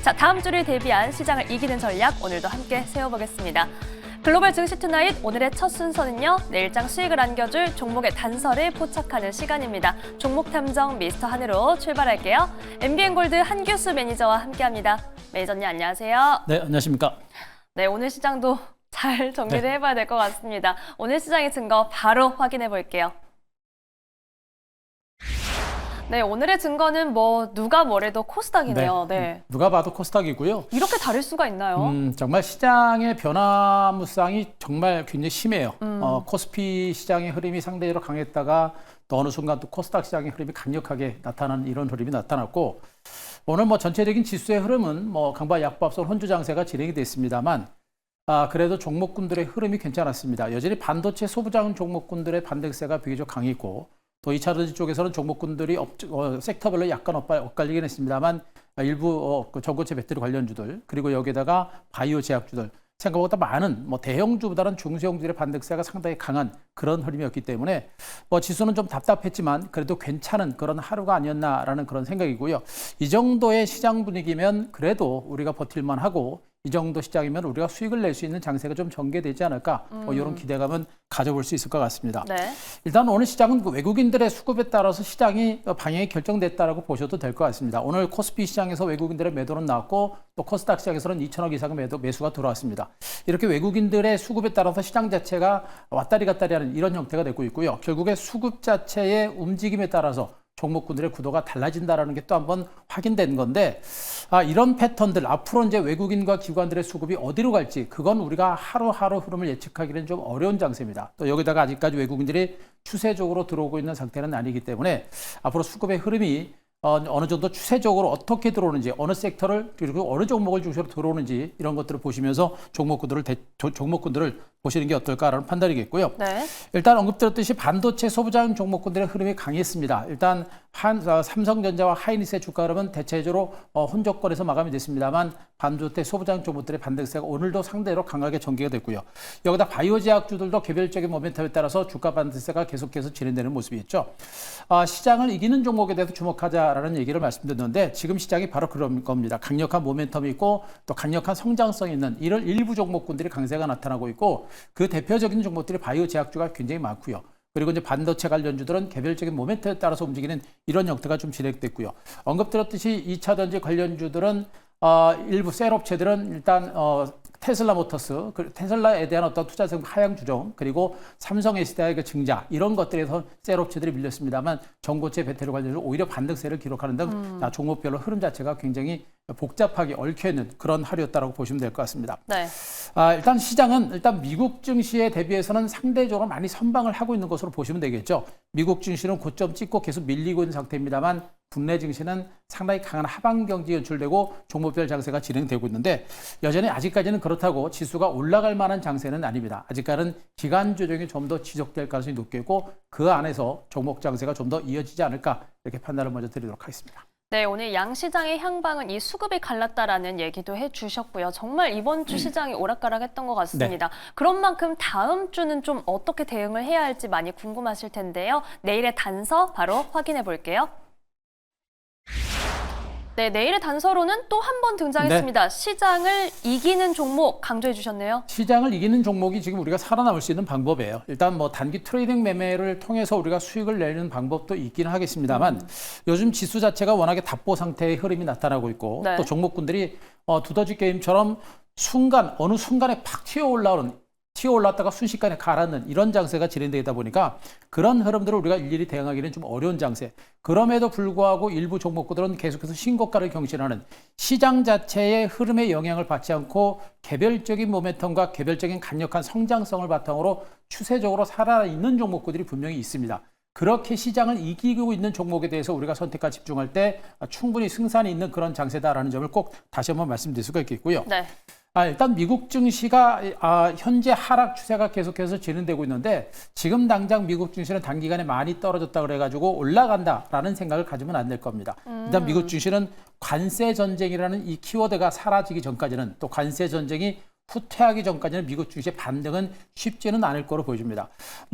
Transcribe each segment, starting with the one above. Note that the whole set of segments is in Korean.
자, 다음 주를 대비한 시장을 이기는 전략 오늘도 함께 세워보겠습니다. 글로벌 증시 투나잇 오늘의 첫 순서는요. 내일장 수익을 안겨줄 종목의 단서를 포착하는 시간입니다. 종목 탐정 미스터 한으로 출발할게요. MBN골드 한규수 매니저와 함께합니다. 매니저님 안녕하세요. 네, 안녕하십니까. 네, 오늘 시장도 잘 정리를 해봐야 될 것 같습니다. 오늘 시장의 증거 바로 확인해 볼게요. 네, 오늘의 증거는 누가 뭐래도 코스닥이네요. 네. 누가 봐도 코스닥이고요. 이렇게 다를 수가 있나요? 정말 시장의 변화무쌍이 정말 굉장히 심해요. 코스피 시장의 흐름이 상대적으로 강했다가 또 어느 순간 또 코스닥 시장의 흐름이 강력하게 나타나는 이런 흐름이 나타났고, 오늘 전체적인 지수의 흐름은 강보와 약보합성 혼주 장세가 진행이 됐습니다만, 그래도 종목군들의 흐름이 괜찮았습니다. 여전히 반도체 소부장 종목군들의 반등세가 비교적 강했고, 또 2차전지 쪽에서는 종목군들이 섹터별로 약간 엇갈리긴 했습니다만 일부 전고체 배터리 관련주들, 그리고 여기에다가 바이오 제약주들, 생각보다 많은 대형주보다는 중소형주들의 반등세가 상당히 강한 그런 흐름이었기 때문에 지수는 좀 답답했지만 그래도 괜찮은 그런 하루가 아니었나라는 그런 생각이고요. 이 정도의 시장 분위기면 그래도 우리가 버틸만 하고, 이 정도 시장이면 우리가 수익을 낼 수 있는 장세가 좀 전개되지 않을까, 이런 기대감은 가져볼 수 있을 것 같습니다. 네. 일단 오늘 시장은 외국인들의 수급에 따라서 시장이 방향이 결정됐다라고 보셔도 될 것 같습니다. 오늘 코스피 시장에서 외국인들의 매도는 나왔고, 또 코스닥 시장에서는 2천억 이상의 매수가 들어왔습니다. 이렇게 외국인들의 수급에 따라서 시장 자체가 왔다리 갔다리 하는 이런 형태가 되고 있고요. 결국에 수급 자체의 움직임에 따라서 종목군들의 구도가 달라진다는 게 또 한번 확인된 건데, 이런 패턴들, 앞으로 이제 외국인과 기관들의 수급이 어디로 갈지, 그건 우리가 하루하루 흐름을 예측하기는 좀 어려운 장세입니다. 또 여기다가 아직까지 외국인들이 추세적으로 들어오고 있는 상태는 아니기 때문에 앞으로 수급의 흐름이 어느 정도 추세적으로 어떻게 들어오는지, 어느 섹터를, 그리고 어느 종목을 중심으로 들어오는지, 이런 것들을 보시면서 종목군들을 보시는 게 어떨까라는 판단이겠고요. 네. 일단 언급드렸듯이 반도체 소부장 종목군들의 흐름이 강했습니다. 일단 삼성전자와 하이닉스의 주가 흐름은 대체적으로 혼조권에서 마감이 됐습니다만, 반도체 소부장 종목들의 반등세가 오늘도 상대로 강하게 전개가 됐고요. 여기다 바이오 제약주들도 개별적인 모멘텀에 따라서 주가 반등세가 계속해서 진행되는 모습이었죠. 시장을 이기는 종목에 대해서 주목하자라는 얘기를 말씀드렸는데, 지금 시장이 바로 그런 겁니다. 강력한 모멘텀이 있고 또 강력한 성장성이 있는 이런 일부 종목군들이 강세가 나타나고 있고, 그 대표적인 종목들이 바이오 제약주가 굉장히 많고요. 그리고 이제 반도체 관련주들은 개별적인 모멘텀에 따라서 움직이는 이런 형태가 좀 진행됐고요. 언급드렸듯이 2차전지 관련주들은 일부 셀업체들은 일단 테슬라 모터스, 테슬라에 대한 어떤 투자성 하향 조정, 그리고 삼성 SDI의 증자, 이런 것들에서 셀업체들이 밀렸습니다만, 전고체 배터리 관련해서 오히려 반등세를 기록하는 등 종목별로 흐름 자체가 굉장히 복잡하게 얽혀있는 그런 하루였다고 보시면 될 것 같습니다. 네. 일단 시장은 미국 증시에 대비해서는 상대적으로 많이 선방을 하고 있는 것으로 보시면 되겠죠. 미국 증시는 고점 찍고 계속 밀리고 있는 상태입니다만, 국내 증시는 상당히 강한 하방 경기 연출되고 종목별 장세가 진행되고 있는데, 여전히 아직까지는 그렇다고 지수가 올라갈 만한 장세는 아닙니다. 아직까지는 기간 조정이 좀 더 지속될 가능성이 높겠고, 그 안에서 종목 장세가 좀 더 이어지지 않을까, 이렇게 판단을 먼저 드리도록 하겠습니다. 네, 오늘 양시장의 향방은 이 수급이 갈랐다라는 얘기도 해주셨고요. 정말 이번 주 시장이 오락가락했던 것 같습니다. 네. 그런 만큼 다음 주는 좀 어떻게 대응을 해야 할지 많이 궁금하실 텐데요. 내일의 단서 바로 확인해 볼게요. 네, 내일의 단서로는 또 한 번 등장했습니다. 네. 시장을 이기는 종목 강조해 주셨네요. 시장을 이기는 종목이 지금 우리가 살아남을 수 있는 방법이에요. 일단 단기 트레이딩 매매를 통해서 우리가 수익을 내는 방법도 있기는 하겠습니다만, 요즘 지수 자체가 워낙에 답보 상태의 흐름이 나타나고 있고, 네. 또 종목군들이 두더지 게임처럼 어느 순간에 팍 튀어올랐다가 순식간에 가라앉는 이런 장세가 진행되다 보니까, 그런 흐름들을 우리가 일일이 대응하기는 좀 어려운 장세. 그럼에도 불구하고 일부 종목들은 계속해서 신고가를 경신하는, 시장 자체의 흐름에 영향을 받지 않고 개별적인 모멘텀과 개별적인 강력한 성장성을 바탕으로 추세적으로 살아있는 종목들이 분명히 있습니다. 그렇게 시장을 이기고 있는 종목에 대해서 우리가 선택과 집중할 때 충분히 승산이 있는 그런 장세다라는 점을 꼭 다시 한번 말씀드릴 수가 있겠고요. 네. 일단 미국 증시가 현재 하락 추세가 계속해서 진행되고 있는데, 지금 당장 미국 증시는 단기간에 많이 떨어졌다 그래가지고 올라간다라는 생각을 가지면 안 될 겁니다. 일단 미국 증시는 관세 전쟁이라는 이 키워드가 사라지기 전까지는, 또 관세 전쟁이 후퇴하기 전까지는 미국 증시의 반등은 쉽지는 않을 거로 보여집니다.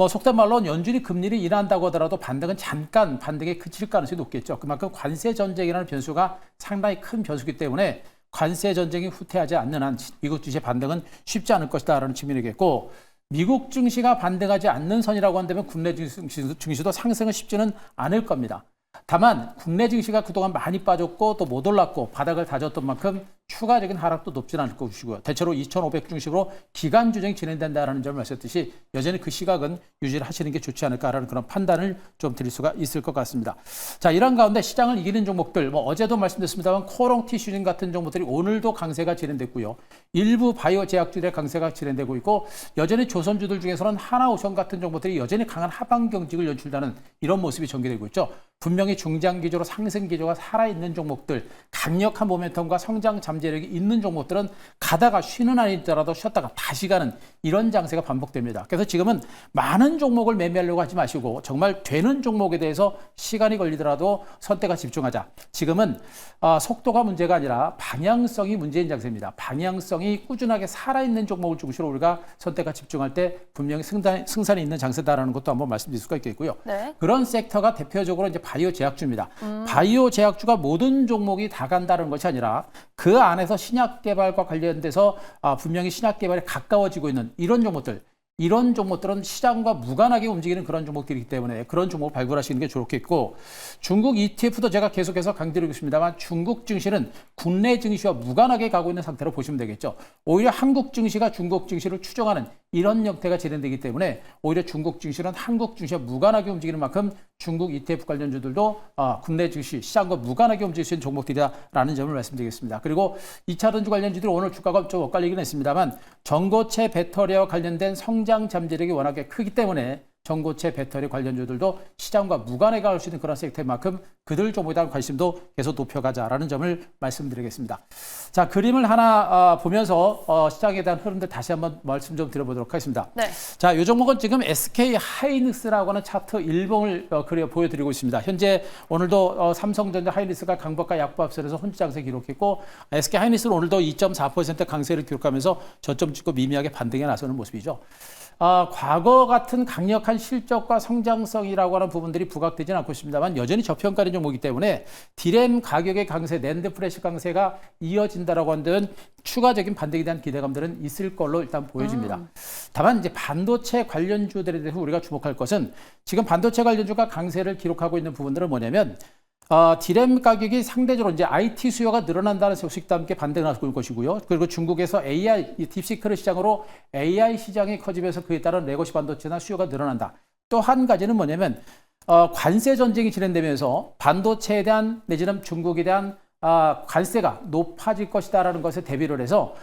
속된 말로 연준이 금리를 인하한다고 하더라도 반등은 잠깐 반등에 그칠 가능성이 높겠죠. 그만큼 관세 전쟁이라는 변수가 상당히 큰 변수이기 때문에 관세 전쟁이 후퇴하지 않는 한 미국 주식의 반등은 쉽지 않을 것이다라는 측면이겠고 미국 증시가 반등하지 않는 선이라고 한다면 국내 증시도 상승은 쉽지는 않을 겁니다. 다만 국내 증시가 그동안 많이 빠졌고 또 못 올랐고 바닥을 다졌던 만큼 추가적인 하락도 높지는 않을 것이고요. 대체로 2,500 중심으로 기간 조정이 진행된다는 점을 말씀드렸듯이 여전히 그 시각은 유지를 하시는 게 좋지 않을까라는 그런 판단을 좀 드릴 수가 있을 것 같습니다. 자, 이런 가운데 시장을 이기는 종목들, 어제도 말씀드렸습니다만 코롱 티슈진 같은 종목들이 오늘도 강세가 진행됐고요. 일부 바이오 제약주들의 강세가 진행되고 있고 여전히 조선주들 중에서는 하나오션 같은 종목들이 여전히 강한 하방 경직을 연출하는 이런 모습이 전개되고 있죠. 분명히 중장기적으로 상승 기조가 살아있는 종목들, 강력한 모멘텀과 성장 잠재력이 있는 종목들은 가다가 쉬는 아니더라도 쉬었다가 다시 가는 이런 장세가 반복됩니다. 그래서 지금은 많은 종목을 매매하려고 하지 마시고 정말 되는 종목에 대해서 시간이 걸리더라도 선택에 집중하자. 지금은 속도가 문제가 아니라 방향성이 문제인 장세입니다. 방향성이 꾸준하게 살아있는 종목을 중심으로 우리가 선택에 집중할 때 분명히 승산이 있는 장세다라는 것도 한번 말씀드릴 수가 있겠고요. 네. 그런 섹터가 대표적으로 이제 바이오 제약주입니다. 바이오 제약주가 모든 종목이 다 간다는 것이 아니라 그 안에서 신약 개발과 관련돼서 분명히 신약 개발에 가까워지고 있는 이런 종목들은 시장과 무관하게 움직이는 그런 종목들이기 때문에 그런 종목을 발굴하시는 게 좋겠고 중국 ETF도 제가 계속해서 강조드리고 있습니다만 중국 증시는 국내 증시와 무관하게 가고 있는 상태로 보시면 되겠죠. 오히려 한국 증시가 중국 증시를 추종하는 이런 형태가 진행되기 때문에 오히려 중국 증시는 한국 증시와 무관하게 움직이는 만큼 중국 ETF 관련주들도 국내 증시 시장과 무관하게 움직일 수 있는 종목들이다라는 점을 말씀드리겠습니다. 그리고 2차전지 관련주들이 오늘 주가가 좀 엇갈리긴 했습니다만 전고체 배터리와 관련된 성장 잠재력이 워낙에 크기 때문에 전고체 배터리 관련주들도 시장과 무관하게 갈 수 있는 그런 섹터인 만큼 그들 종목에 대한 관심도 계속 높여가자라는 점을 말씀드리겠습니다. 자, 그림을 하나 보면서 시장에 대한 흐름들 다시 한번 말씀 좀 드려보도록 하겠습니다. 네. 자, 이 종목은 지금 SK 하이닉스라고 하는 차트 일봉을 보여드리고 있습니다. 현재 오늘도 삼성전자 하이닉스가 강보가 약보합선에서 혼자 장세 기록했고 SK 하이닉스는 오늘도 2.4% 강세를 기록하면서 저점 찍고 미미하게 반등에 나서는 모습이죠. 과거 같은 강력한 실적과 성장성이라고 하는 부분들이 부각되지는 않고 있습니다만 여전히 저평가된 종목이기 때문에 디램 가격의 강세, 낸드 프레시 강세가 이어진다라고 한다면 추가적인 반등에 대한 기대감들은 있을 걸로 일단 보여집니다. 다만 이제 반도체 관련주들에 대해서 우리가 주목할 것은 지금 반도체 관련주가 강세를 기록하고 있는 부분들은 뭐냐면 디램 가격이 상대적으로 이제 IT 수요가 늘어난다는 소식과 함께 반등을 하고 있는 것이고요. 그리고 중국에서 AI, 딥시크를 시장으로 AI 시장이 커지면서 그에 따른 레거시 반도체나 수요가 늘어난다. 또 한 가지는 뭐냐면 관세 전쟁이 진행되면서 반도체에 대한 내지는 중국에 대한 관세가 높아질 것이다라는 것에 대비를 해서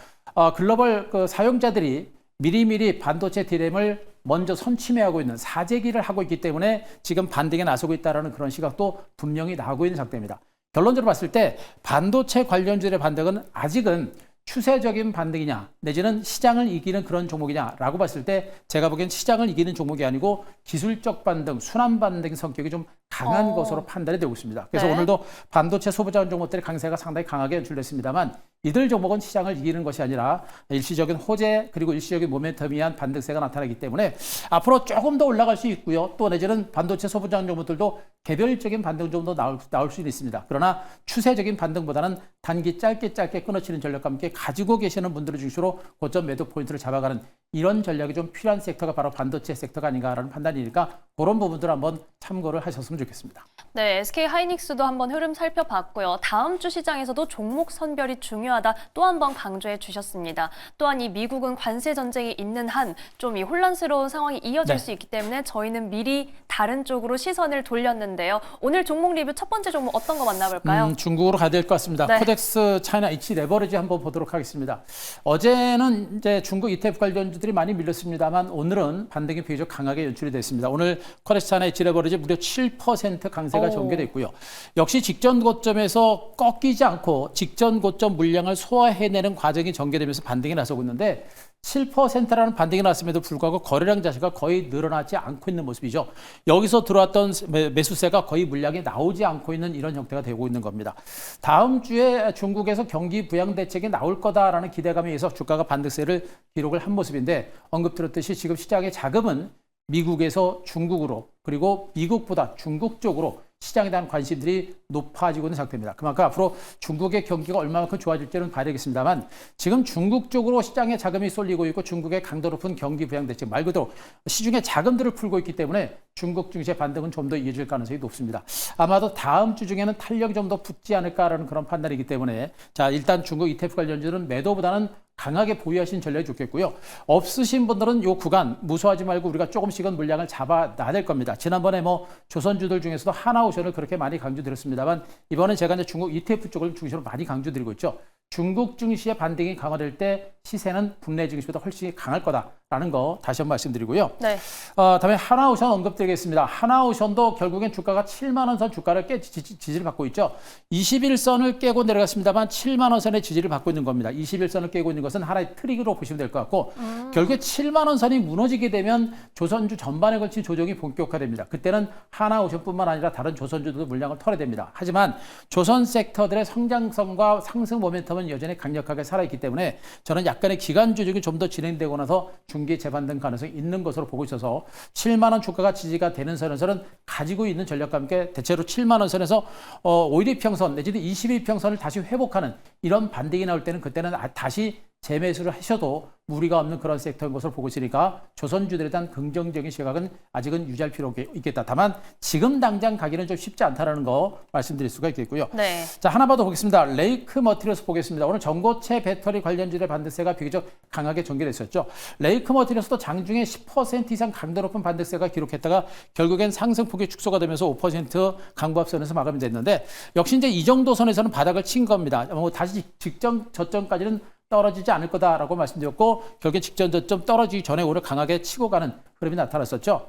글로벌 사용자들이 미리미리 반도체 디램을 먼저 선침해하고 있는 사재기를 하고 있기 때문에 지금 반등에 나서고 있다는 그런 시각도 분명히 나오고 있는 상태입니다. 결론적으로 봤을 때 반도체 관련주들의 반등은 아직은 추세적인 반등이냐 내지는 시장을 이기는 그런 종목이냐라고 봤을 때 제가 보기엔 시장을 이기는 종목이 아니고 기술적 반등, 순환 반등 성격이 좀 강한 것으로 판단이 되고 있습니다. 그래서 네. 오늘도 반도체 소비자원 종목들의 강세가 상당히 강하게 연출됐습니다만 이들 종목은 시장을 이기는 것이 아니라 일시적인 호재 그리고 일시적인 모멘텀에 의한 반등세가 나타나기 때문에 앞으로 조금 더 올라갈 수 있고요. 또 내지는 반도체 소비자원 종목들도 개별적인 반등 정도 나올 수는 있습니다. 그러나 추세적인 반등보다는 단기 짧게 끊어치는 전략과 함께 가지고 계시는 분들을 중심으로 고점 매도 포인트를 잡아가는 이런 전략이 좀 필요한 섹터가 바로 반도체 섹터가 아닌가라는 판단이니까 그런 부분들을 한번 참고를 하셨으면 좋겠습니다. 네, SK 하이닉스도 한번 흐름 살펴봤고요. 다음 주 시장에서도 종목 선별이 중요하다 또 한 번 강조해 주셨습니다. 또한 이 미국은 관세 전쟁이 있는 한 좀 이 혼란스러운 상황이 이어질 네. 수 있기 때문에 저희는 미리 다른 쪽으로 시선을 돌렸는데요. 오늘 종목 리뷰 첫 번째 종목 어떤 거 만나볼까요? 중국으로 가야 될 것 같습니다. 네. 코덱스 차이나 H 레버리지 한번 보도록 하겠습니다. 어제는 이제 중국 ETF 관련주들이 많이 밀렸습니다만 오늘은 반등이 비교적 강하게 연출이 됐습니다. 오늘 코덱스 차이나 H 레버리지 무려 7% 강세가 전개됐고요. 역시 직전 고점에서 꺾이지 않고 직전 고점 물량을 소화해내는 과정이 전개되면서 반등이 나서고 있는데 7%라는 반등이 났음에도 불구하고 거래량 자체가 거의 늘어나지 않고 있는 모습이죠. 여기서 들어왔던 매수세가 거의 물량이 나오지 않고 있는 이런 형태가 되고 있는 겁니다. 다음 주에 중국에서 경기 부양 대책이 나올 거다라는 기대감에 의해서 주가가 반등세를 기록을 한 모습인데 언급드렸듯이 지금 시장의 자금은 미국에서 중국으로 그리고 미국보다 중국 쪽으로 시장에 대한 관심들이 높아지고 있는 상태입니다. 그만큼 앞으로 중국의 경기가 얼마만큼 좋아질지는 봐야 되겠습니다만 지금 중국 쪽으로 시장에 자금이 쏠리고 있고 중국의 강도 높은 경기 부양 대책 말 그대로 시중에 자금들을 풀고 있기 때문에 중국 증시의 반등은 좀 더 이어질 가능성이 높습니다. 아마도 다음 주 중에는 탄력이 좀 더 붙지 않을까라는 그런 판단이기 때문에 자 일단 중국 ETF 관련주는 매도보다는 강하게 보유하시는 전략이 좋겠고요. 없으신 분들은 이 구간 무서워하지 말고 우리가 조금씩은 물량을 잡아놔야 될 겁니다. 지난번에 뭐 조선주들 중에서도 하나오션을 그렇게 많이 강조드렸습니다만 이번엔 제가 이제 중국 ETF 쪽을 중심으로 많이 강조드리고 있죠. 중국 증시의 반등이 강화될 때 시세는 국내 증시보다 훨씬 강할 거다라는 거 다시 한번 말씀드리고요. 네. 다음에 하나오션 언급드리겠습니다. 하나오션도 결국엔 주가가 7만 원 선 주가를 지지를 받고 있죠. 21선을 깨고 내려갔습니다만 7만 원 선의 지지를 받고 있는 겁니다. 21선을 깨고 있는 것은 하나의 트릭으로 보시면 될 것 같고 결국에 7만 원 선이 무너지게 되면 조선주 전반에 걸친 조정이 본격화됩니다. 그때는 하나오션뿐만 아니라 다른 조선주들도 물량을 털어야 됩니다. 하지만 조선 섹터들의 성장성과 상승 모멘텀은 여전히 강력하게 살아있기 때문에 저는 약간의 기간 조정이 좀 더 진행되고 나서 중기 재반등 가능성이 있는 것으로 보고 있어서 7만 원 주가가 지지가 되는 선에서는 가지고 있는 전략과 함께 대체로 7만 원 선에서 5일이평선 내지는 22평선을 다시 회복하는 이런 반등이 나올 때는 그때는 다시 재매수를 하셔도 무리가 없는 그런 섹터인 것으로 보고 있으니까 조선주들에 대한 긍정적인 시각은 아직은 유지할 필요가 있겠다. 다만 지금 당장 가기는 좀 쉽지 않다는 거 말씀드릴 수가 있겠고요. 네. 자 하나 더 보겠습니다. 레이크 머티리얼스 보겠습니다. 오늘 전고체 배터리 관련주의 반등세가 비교적 강하게 전개됐었죠. 레이크 머티리얼스도 장중에 10% 이상 강도 높은 반등세가 기록했다가 결국엔 상승폭이 축소가 되면서 5% 강보합선에서 마감이 됐는데 역시 이제 이 정도 선에서는 바닥을 친 겁니다. 다시 직전 저점까지는 떨어지지 않을 거다라고 말씀드렸고 결국에 직전 저점 떨어지기 전에 오늘 강하게 치고 가는 흐름이 나타났었죠.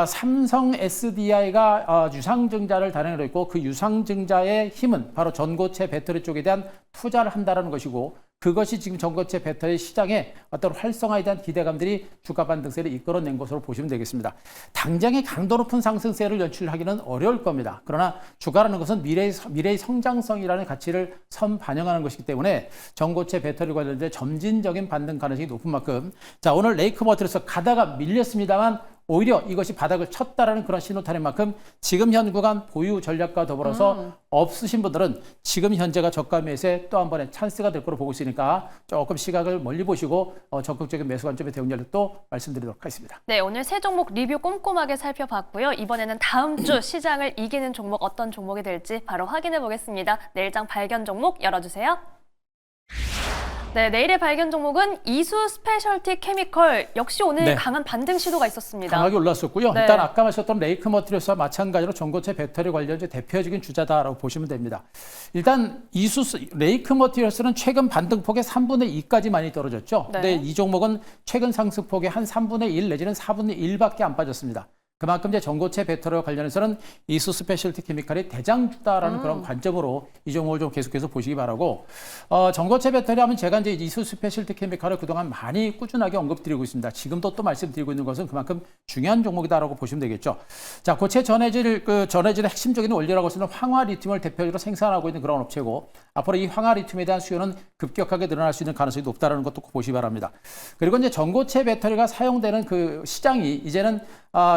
삼성 SDI가 유상증자를 단행을 했고 그 유상증자의 힘은 바로 전고체 배터리 쪽에 대한 투자를 한다는 것이고 그것이 지금 전고체 배터리 시장의 어떤 활성화에 대한 기대감들이 주가 반등세를 이끌어낸 것으로 보시면 되겠습니다. 당장의 강도 높은 상승세를 연출하기는 어려울 겁니다. 그러나 주가라는 것은 미래의 성장성이라는 가치를 반영하는 것이기 때문에 전고체 배터리 관련된 점진적인 반등 가능성이 높은 만큼 자 오늘 레이크 머티리얼스 가다가 밀렸습니다만 오히려 이것이 바닥을 쳤다라는 그런 신호탄인 만큼 지금 현 구간 보유 전략과 더불어서 없으신 분들은 지금 현재가 저가 매수에 또 한 번의 찬스가 될 거로 보고 있으니까 조금 시각을 멀리 보시고 적극적인 매수 관점의 대응 전략도 말씀드리도록 하겠습니다. 네, 오늘 세 종목 리뷰 꼼꼼하게 살펴봤고요. 이번에는 다음 주 시장을 이기는 종목 어떤 종목이 될지 바로 확인해 보겠습니다. 내일장 발견 종목 열어주세요. 네, 내일의 발견 종목은 이수 스페셜티 케미컬. 역시 오늘 네. 강한 반등 시도가 있었습니다. 강하게 올랐었고요. 네. 일단 아까 말씀드렸던 레이크 머티리얼스와 마찬가지로 전고체 배터리 관련주 대표적인 주자다라고 보시면 됩니다. 일단 레이크 머티리얼스는 최근 반등폭의 3분의 2까지 많이 떨어졌죠. 네. 근데 이 종목은 최근 상승폭의 한 3분의 1 내지는 4분의 1밖에 안 빠졌습니다. 그만큼 이제 전고체 배터리와 관련해서는 이수 스페셜티 케미칼이 대장주다라는 그런 관점으로 이 종목을 좀 계속해서 보시기 바라고 전고체 배터리 하면 제가 이제 이수 스페셜티 케미칼을 그동안 많이 꾸준하게 언급드리고 있습니다. 지금도 또 말씀드리고 있는 것은 그만큼 중요한 종목이다라고 보시면 되겠죠. 자, 고체 전해질의 핵심적인 원료라고 쓰는 황화 리튬을 대표적으로 생산하고 있는 그런 업체고 앞으로 이 황화 리튬에 대한 수요는 급격하게 늘어날 수 있는 가능성이 높다라는 것도 꼭 보시기 바랍니다. 그리고 이제 전고체 배터리가 사용되는 그 시장이 이제는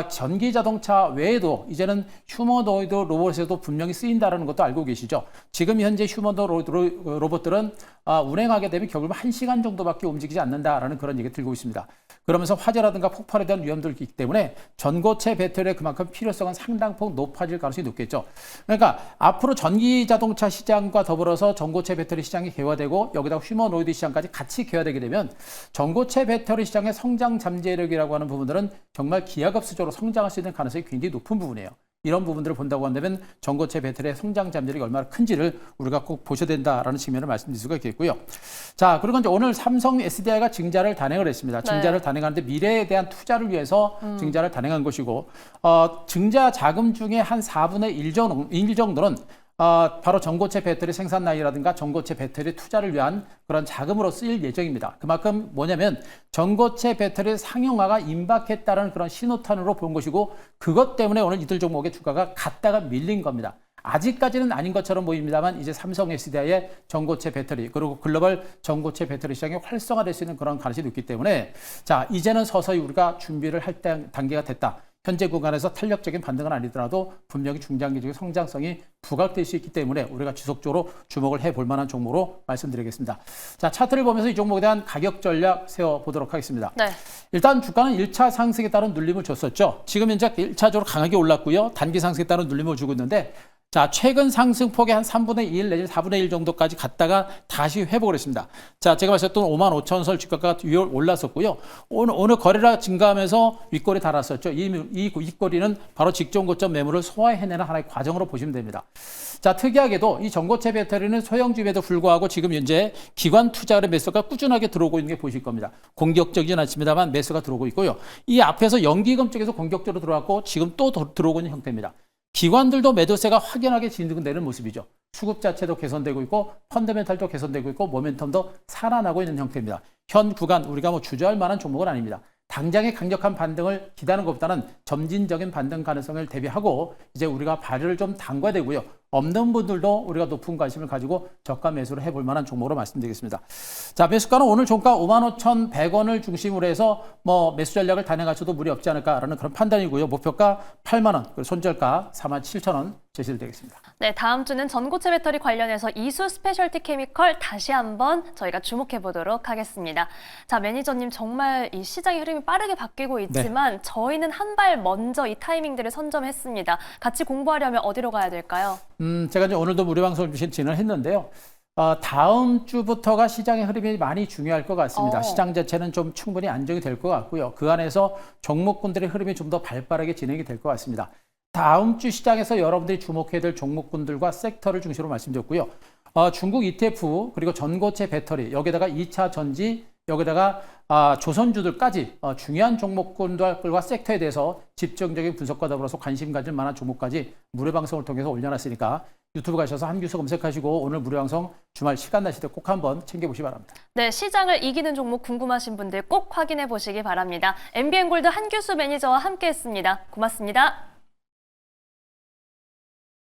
전기 자동차 외에도 이제는 휴머노이드 로봇에도 분명히 쓰인다는 것도 알고 계시죠. 지금 현재 휴머노이드 로봇들은 운행하게 되면 결국 1시간 정도밖에 움직이지 않는다라는 그런 얘기 들고 있습니다. 그러면서 화재라든가 폭발에 대한 위험들이 있기 때문에 전고체 배터리의 그만큼 필요성은 상당폭 높아질 가능성이 높겠죠. 그러니까 앞으로 전기 자동차 시장과 더불어서 전고체 배터리 시장이 개화되고 여기다가 휴머노이드 시장까지 같이 개화되게 되면 전고체 배터리 시장의 성장 잠재력이라고 하는 부분들은 정말 기하급수적으로 성장할 수 있는 가능성이 굉장히 높은 부분이에요. 이런 부분들을 본다고 한다면 전고체 배터리의 성장 잠재력이 얼마나 큰지를 우리가 꼭 보셔야 된다라는 측면을 말씀드릴 수가 있겠고요. 자, 그리고 이제 오늘 삼성 SDI가 증자를 단행을 했습니다. 증자를 단행하는데 미래에 대한 투자를 위해서 증자를 단행한 것이고 증자 자금 중에 한 4분의 1 정도는 바로 전고체 배터리 생산 라인이라든가 전고체 배터리 투자를 위한 그런 자금으로 쓰일 예정입니다. 그만큼 뭐냐면 전고체 배터리 상용화가 임박했다는 그런 신호탄으로 본 것이고 그것 때문에 오늘 이들 종목의 주가가 갔다가 밀린 겁니다. 아직까지는 아닌 것처럼 보입니다만 이제 삼성 SDI의 전고체 배터리 그리고 글로벌 전고체 배터리 시장이 활성화될 수 있는 그런 가능성이 있기 때문에 자 이제는 서서히 우리가 준비를 할 단계가 됐다. 현재 구간에서 탄력적인 반등은 아니더라도 분명히 중장기적인 성장성이 부각될 수 있기 때문에 우리가 지속적으로 주목을 해볼 만한 종목으로 말씀드리겠습니다. 자, 차트를 보면서 이 종목에 대한 가격 전략 세워보도록 하겠습니다. 네. 일단 주가는 1차 상승에 따른 눌림을 줬었죠. 지금 현재 1차적으로 강하게 올랐고요. 단기 상승에 따른 눌림을 주고 있는데 자, 최근 상승폭의 한 3분의 1 내지 4분의 1 정도까지 갔다가 다시 회복을 했습니다. 자, 제가 말씀드렸던 55,000선 주가가 위로 올랐었고요. 오늘 거래가 증가하면서 윗골이 달았었죠. 이 윗골이는 바로 직전 고점 매물을 소화해내는 하나의 과정으로 보시면 됩니다. 자, 특이하게도 이 전고체 배터리는 소형주임에도 불구하고 지금 현재 기관 투자의 매수가 꾸준하게 들어오고 있는 게 보실 겁니다. 공격적이진 않습니다만 매수가 들어오고 있고요. 이 앞에서 연기금 쪽에서 공격적으로 들어왔고 지금 또 들어오고 있는 형태입니다. 기관들도 매도세가 확연하게 진행되는 모습이죠. 수급 자체도 개선되고 있고 펀더멘탈도 개선되고 있고 모멘텀도 살아나고 있는 형태입니다. 현 구간 우리가 뭐 주저할 만한 종목은 아닙니다. 당장의 강력한 반등을 기다리는 것보다는 점진적인 반등 가능성을 대비하고 이제 우리가 발을 좀 담궈야 되고요. 없는 분들도 우리가 높은 관심을 가지고 저가 매수를 해볼 만한 종목으로 말씀드리겠습니다. 자, 매수가는 오늘 종가 55,100원을 중심으로 해서 뭐 매수 전략을 단행하셔도 무리 없지 않을까라는 그런 판단이고요. 목표가 8만 원, 그리고 손절가 47,000원 제시를 드리겠습니다. 네, 다음 주는 전고체 배터리 관련해서 이수 스페셜티 케미컬 다시 한번 저희가 주목해 보도록 하겠습니다. 자, 매니저님 정말 이 시장의 흐름이 빠르게 바뀌고 있지만 저희는 한 발 먼저 이 타이밍들을 선점했습니다. 같이 공부하려면 어디로 가야 될까요? 제가 이제 오늘도 무료 방송을 진행을 했는데요. 다음 주부터가 시장의 흐름이 많이 중요할 것 같습니다. 시장 자체는 좀 충분히 안정이 될 것 같고요. 그 안에서 종목군들의 흐름이 좀 더 발빠르게 진행이 될 것 같습니다. 다음 주 시장에서 여러분들이 주목해야 될 종목군들과 섹터를 중심으로 말씀드렸고요. 중국 ETF 그리고 전고체 배터리 여기다가 2차 전지 여기다가 조선주들까지 중요한 종목군들과 섹터에 대해서 집중적인 분석과 더불어서 관심 가질 만한 종목까지 무료 방송을 통해서 올려놨으니까 유튜브 가셔서 한규수 검색하시고 오늘 무료 방송 주말 시간 나실 때 꼭 한번 챙겨보시기 바랍니다. 네, 시장을 이기는 종목 궁금하신 분들 꼭 확인해 보시기 바랍니다. MBN골드 한규수 매니저와 함께했습니다. 고맙습니다.